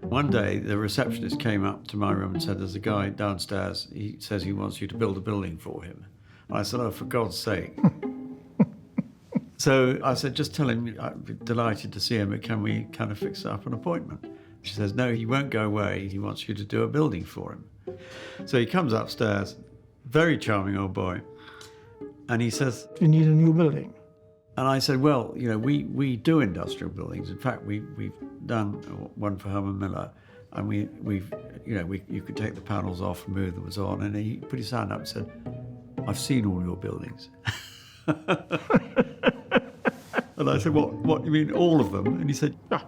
One day, the receptionist came up to my room and said, there's a guy downstairs, he says he wants you to build a building for him. I said, oh, for God's sake. So I said, just tell him I'd be delighted to see him, but can we kind of fix up an appointment? She says, no, he won't go away. He wants you to do a building for him. So he comes upstairs, very charming old boy, and he says, we need a new building. And I said, well, you know, we do industrial buildings. In fact, we've done one for Herman Miller, and you could take the panels off and move them on. And he put his hand up and said, I've seen all your buildings. And I said, what, you mean all of them? And he said, yeah.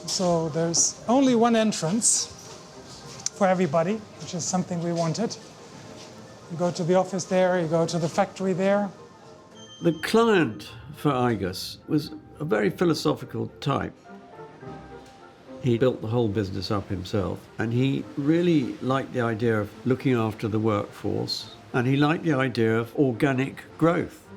So there's only one entrance for everybody, which is something we wanted. You go to the office there, you go to the factory there. The client for igus was a very philosophical type. He built the whole business up himself, and he really liked the idea of looking after the workforce, and he liked the idea of organic growth.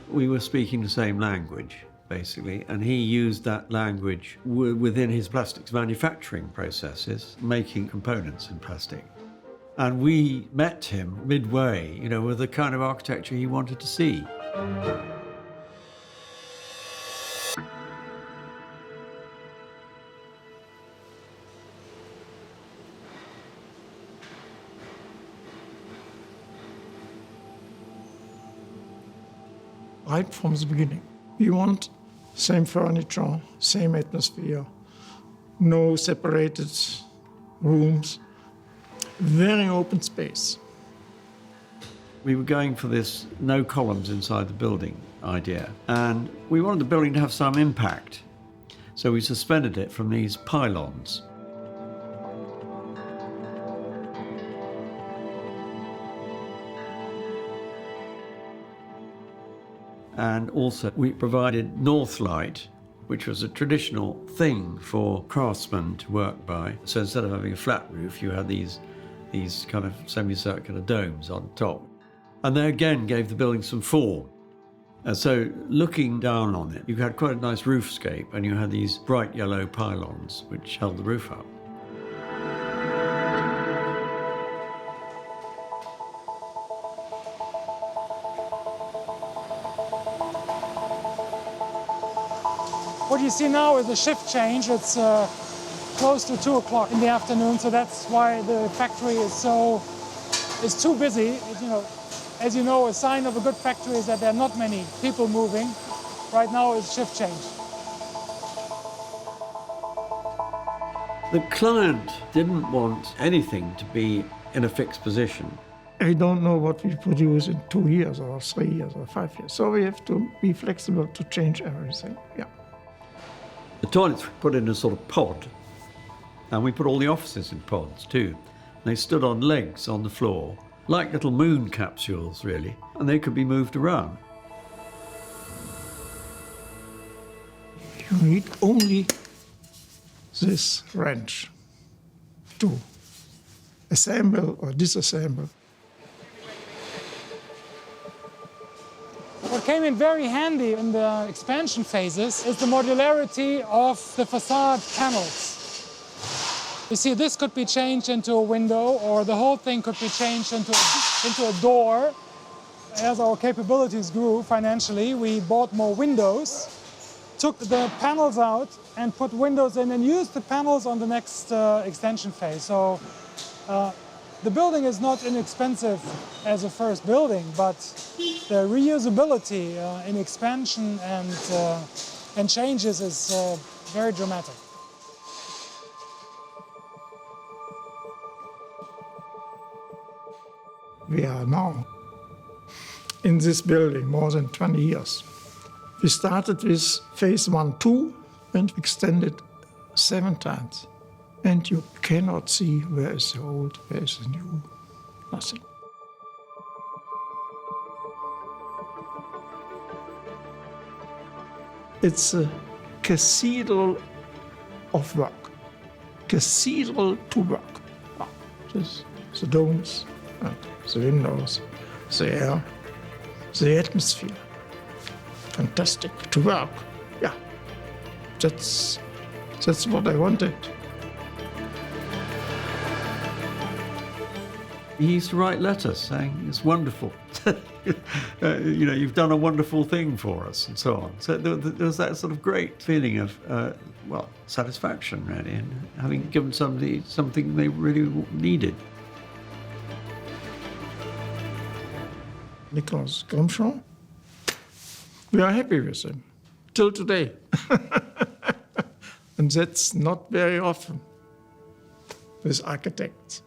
We were speaking the same language, basically, and he used that language within his plastics manufacturing processes, making components in plastic. And we met him midway, you know, with the kind of architecture he wanted to see. Right from the beginning. We want same furniture, same atmosphere, no separated rooms, very open space. We were going for this no columns inside the building idea, and we wanted the building to have some impact. So we suspended it from these pylons. And also we provided north light, which was a traditional thing for craftsmen to work by. So instead of having a flat roof, you had these kind of semicircular domes on top. And they again gave the building some form. And so looking down on it, you had quite a nice roofscape, and you had these bright yellow pylons which held the roof up. What you see now is a shift change. It's close to 2 o'clock in the afternoon, so that's why the factory is too busy. As you know, a sign of a good factory is that there are not many people moving. Right now it's shift change. The client didn't want anything to be in a fixed position. I don't know what we produce in 2 years or 3 years or 5 years. So we have to be flexible to change everything. Yeah. The toilets were put in a sort of pod, and we put all the offices in pods too. They stood on legs on the floor, like little moon capsules really, and they could be moved around. You need only this wrench to assemble or disassemble. What came in very handy in the expansion phases is the modularity of the facade panels. You see, this could be changed into a window, or the whole thing could be changed into a door. As our capabilities grew financially, we bought more windows, took the panels out and put windows in, and used the panels on the next extension phase. So the building is not inexpensive as a first building, but the reusability in expansion and changes is very dramatic. We are now in this building more than 20 years. We started with phase 1, 2 and extended 7 times. And you cannot see where is the old, where is the new, nothing. It's a cathedral of work. Cathedral to work. Just the domes, the windows, the air, the atmosphere. Fantastic to work. Yeah, that's what I wanted. He used to write letters saying, it's wonderful. You've done a wonderful thing for us, and so on. So there was that sort of great feeling of, satisfaction, really, in having given somebody something they really needed. Nicholas Grimshaw, we are happy with him, till today. And that's not very often with architects.